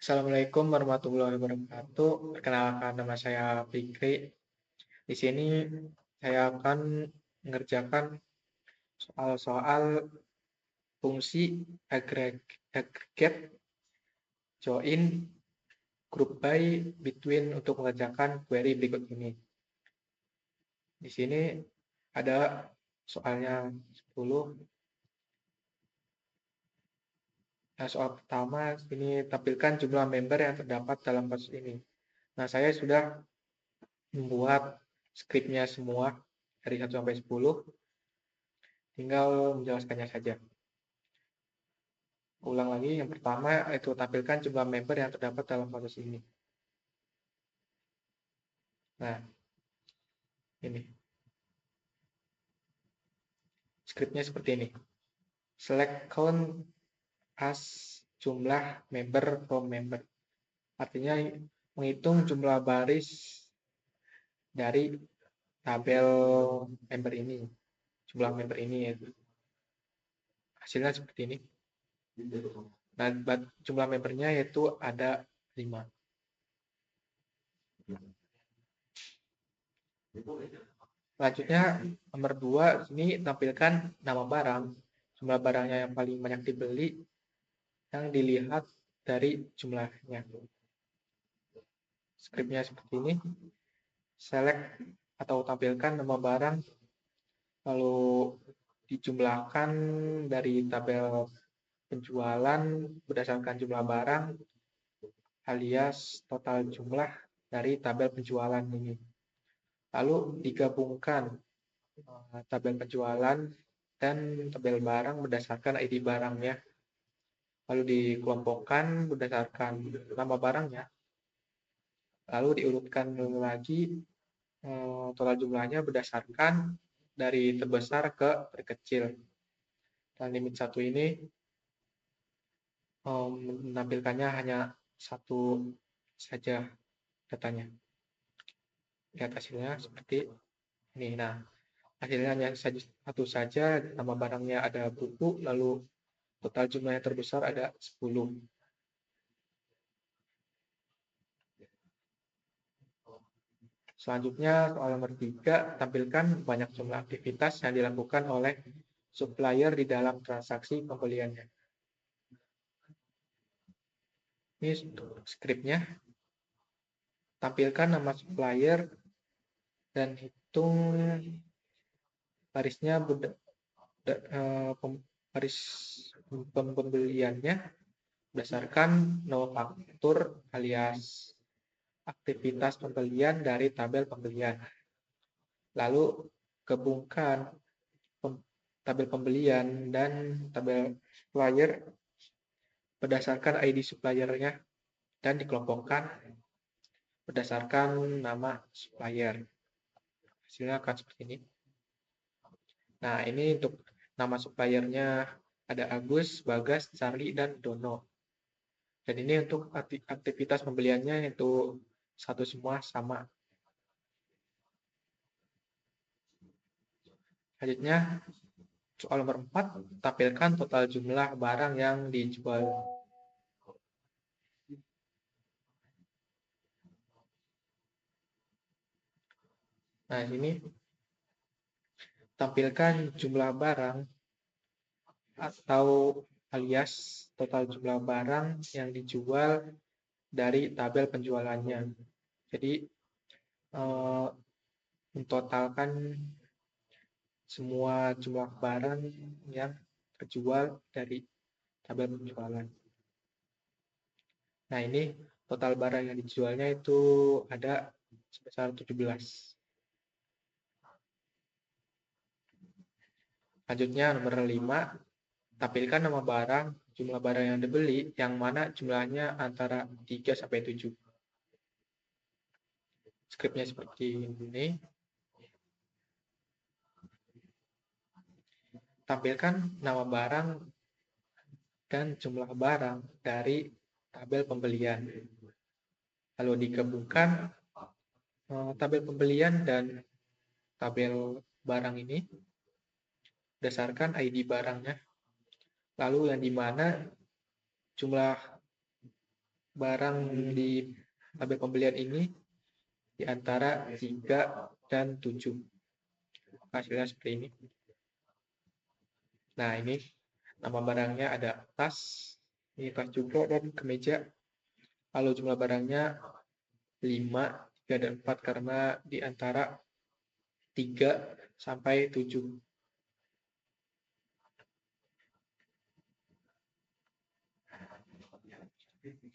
Assalamualaikum warahmatullahi wabarakatuh. Perkenalkan, nama saya Fikri. Di sini saya akan mengerjakan soal-soal fungsi aggregate, join, group by, between untuk mengerjakan query berikut ini. Di sini ada soalnya 10. Nah, soal pertama ini tampilkan jumlah member yang terdapat dalam kasus ini. Nah, saya sudah membuat skripnya semua dari 1 sampai 10, tinggal menjelaskannya saja. Ulang lagi, yang pertama itu tampilkan jumlah member yang terdapat dalam kasus ini. Nah, ini. Skripnya seperti ini. Select count as jumlah member from member. Artinya menghitung jumlah baris dari tabel member ini. Jumlah member ini ya. Hasilnya seperti ini. Nah, jumlah membernya yaitu ada 5. Selanjutnya, nomor 2, ini tampilkan nama barang. Jumlah barangnya yang paling banyak dibeli yang dilihat dari jumlahnya. Skripnya seperti ini. Select atau tampilkan nama barang, lalu dijumlahkan dari tabel penjualan berdasarkan jumlah barang alias total jumlah dari tabel penjualan ini. Lalu digabungkan tabel penjualan dan tabel barang berdasarkan ID barangnya. Lalu dikelompokkan berdasarkan nama barangnya. Lalu diurutkan lagi total jumlahnya berdasarkan dari terbesar ke terkecil. Dan limit 1 ini menampilkannya hanya 1 saja datanya. Lihat hasilnya seperti ini. Nah, hasilnya hanya 1 saja, nama barangnya ada buku, lalu total jumlahnya terbesar ada 10. Selanjutnya, soal nomor 3, tampilkan banyak jumlah aktivitas yang dilakukan oleh supplier di dalam transaksi pembeliannya. Ini skripnya. Tampilkan nama supplier dan hitung barisnya baris pembeliannya berdasarkan nofaktur alias aktivitas pembelian dari tabel pembelian. Lalu gabungkan tabel pembelian dan tabel supplier berdasarkan ID suppliernya dan dikelompokkan berdasarkan nama supplier. Hasilnya akan seperti ini. Nah, ini untuk nama suppliernya ada Agus, Bagas, Charlie, dan Dono. Dan ini untuk aktivitas pembeliannya itu satu semua sama. Selanjutnya, soal nomor 4, tampilkan total jumlah barang yang dijual. Nah, ini tampilkan jumlah barang atau alias total jumlah barang yang dijual dari tabel penjualannya. Jadi, mentotalkan semua jumlah barang yang terjual dari tabel penjualan. Nah, ini total barang yang dijualnya itu ada sebesar 17. Lanjutnya nomor 5, tampilkan nama barang, jumlah barang yang dibeli, yang mana jumlahnya antara 3 sampai 7. Skripnya seperti ini. Tampilkan nama barang dan jumlah barang dari tabel pembelian. Lalu digabungkan tabel pembelian dan tabel barang ini berdasarkan ID barangnya. Lalu yang di mana jumlah barang di tabel pembelian ini di antara 3 dan 7. Hasilnya seperti ini. Nah, ini nama barangnya ada tas, ini tas juga, dan kemeja. Kalau jumlah barangnya 5, 3, dan 4 karena di antara 3 sampai 7.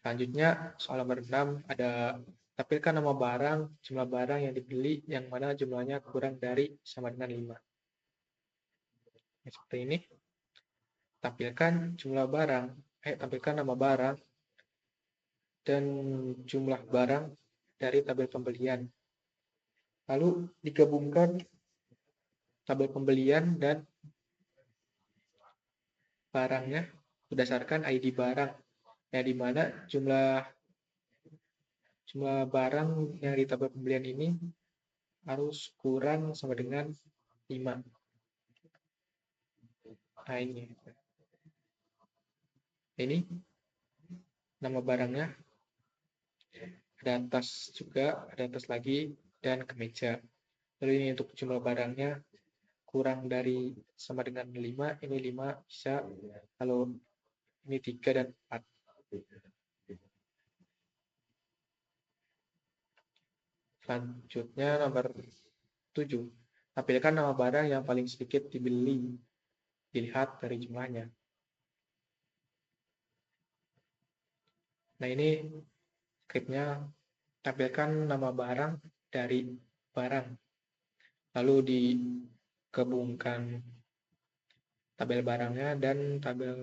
Selanjutnya, soal nomor 6 ada tampilkan nama barang, jumlah barang yang dibeli yang mana jumlahnya kurang dari sama dengan 5. Seperti ini. Tampilkan jumlah barang, tampilkan nama barang dan jumlah barang dari tabel pembelian. Lalu digabungkan tabel pembelian dan barangnya berdasarkan ID barang, yang dimana jumlah barang yang di tabel pembelian ini harus kurang sama dengan 5. Nah, ini nama barangnya, ada tas juga, ada tas lagi, dan kemeja. Lalu ini untuk jumlah barangnya kurang dari sama dengan 5, ini 5 bisa, kalau ini 3 dan 4. Selanjutnya nomor 7. Tampilkan nama barang yang paling sedikit dibeli, dilihat dari jumlahnya. Nah, ini skripnya, tampilkan nama barang dari barang. Lalu digabungkan tabel barangnya dan tabel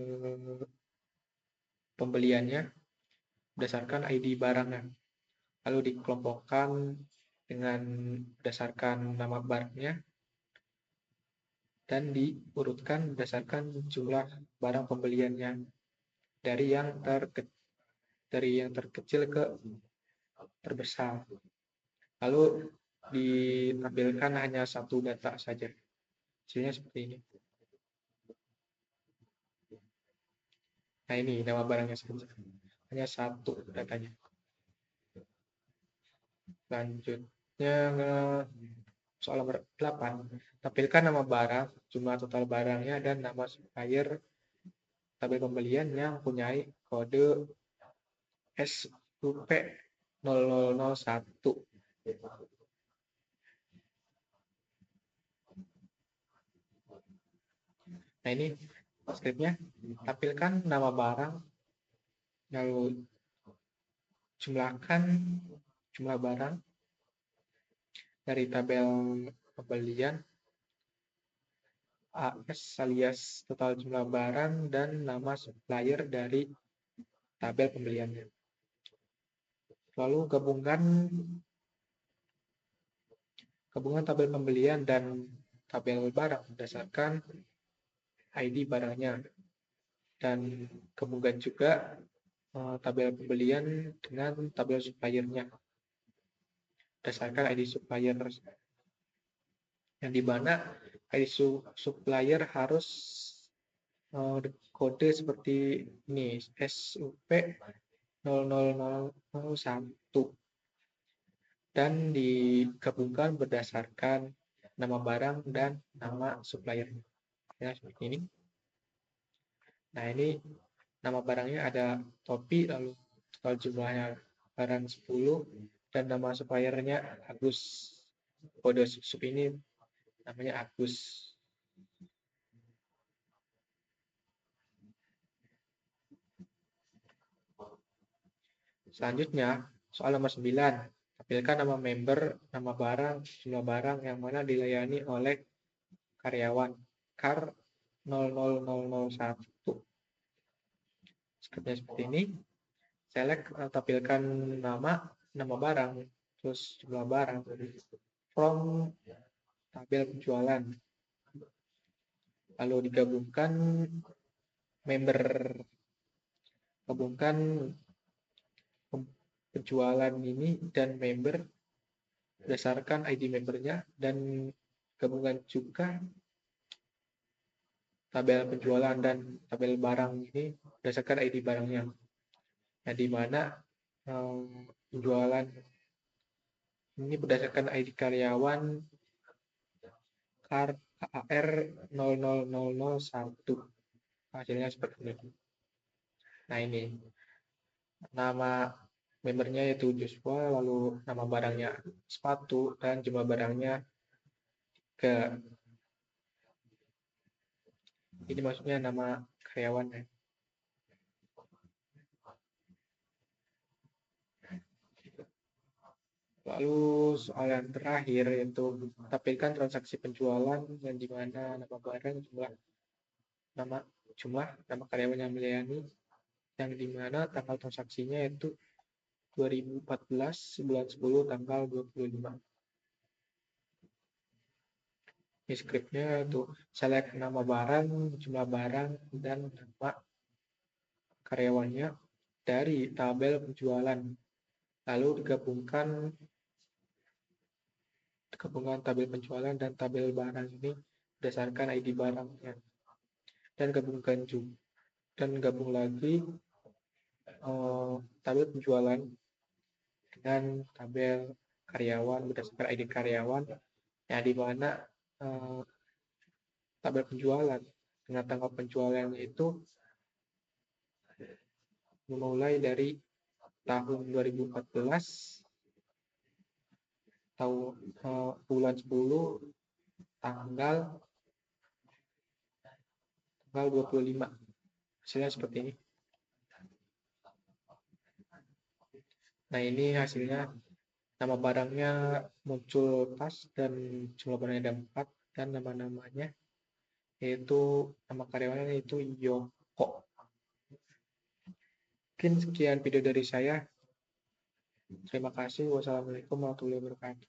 pembeliannya berdasarkan ID barangnya. Lalu dikelompokkan dengan berdasarkan nama barangnya dan diurutkan berdasarkan jumlah barang pembeliannya dari yang terkecil ke terbesar. Lalu ditampilkan hanya satu data saja. Hasilnya seperti ini. Nah, ini nama barangnya saja. Hanya satu datanya. Selanjutnya soal nomor 8. Tampilkan nama barang, jumlah total barangnya, dan nama supplier tabel pembelian yang mempunyai kode SUP 0001. Nah, ini skripnya, tampilkan nama barang, lalu jumlahkan jumlah barang dari tabel pembelian AS alias total jumlah barang dan nama supplier dari tabel pembeliannya. Lalu gabungan tabel pembelian dan tabel barang berdasarkan ID barangnya, dan gabungkan juga tabel pembelian dengan tabel suppliernya berdasarkan ID supplier, yang dimana ID supplier harus kode seperti ini, SUP 0001, dan digabungkan berdasarkan nama barang dan nama supplier. Ya, seperti ini. Nah, ini nama barangnya ada topi, lalu total jumlahnya barang 10, dan nama suppliernya Agus. Kode sub ini namanya Agus. Selanjutnya, soal nomor 9. Tampilkan nama member, nama barang, jumlah barang yang mana dilayani oleh karyawan KAR 00001. Seperti ini. Select, tampilkan nama barang, terus jumlah barang from tabel penjualan. Lalu digabungkan member, gabungkan penjualan ini dan member berdasarkan ID membernya, dan gabungan juga tabel penjualan dan tabel barang ini berdasarkan ID barangnya. Nah, di mana penjualan. Ini berdasarkan ID karyawan KAR 00001. Hasilnya seperti ini. Nah, ini nama membernya yaitu Joshua, lalu nama barangnya sepatu, dan jumlah barangnya 3. Ini maksudnya nama karyawannya. Lalu soal yang terakhir yaitu tampilkan transaksi penjualan yang dimana nama barang, nama karyawan yang melayani, yang dimana tanggal transaksinya itu 2014 bulan 10 tanggal 25. Ini scriptnya itu select nama barang, jumlah barang, dan nama karyawannya dari tabel penjualan. Lalu digabungkan tabel penjualan dan tabel barang ini berdasarkan ID barangnya. Dan gabung lagi tabel penjualan dengan tabel karyawan berdasarkan ID karyawan, yang di mana tabel penjualan dengan tanggal penjualan itu memulai dari tahun 2014 bulan 10 tanggal 25. Hasilnya seperti ini. Nah, ini hasilnya nama barangnya muncul pas dan jumlah barangnya ada 4, dan nama-namanya yaitu nama karyawannya yaitu Yoko. Mungkin sekian video dari saya. Terima kasih. Wassalamualaikum warahmatullahi wabarakatuh.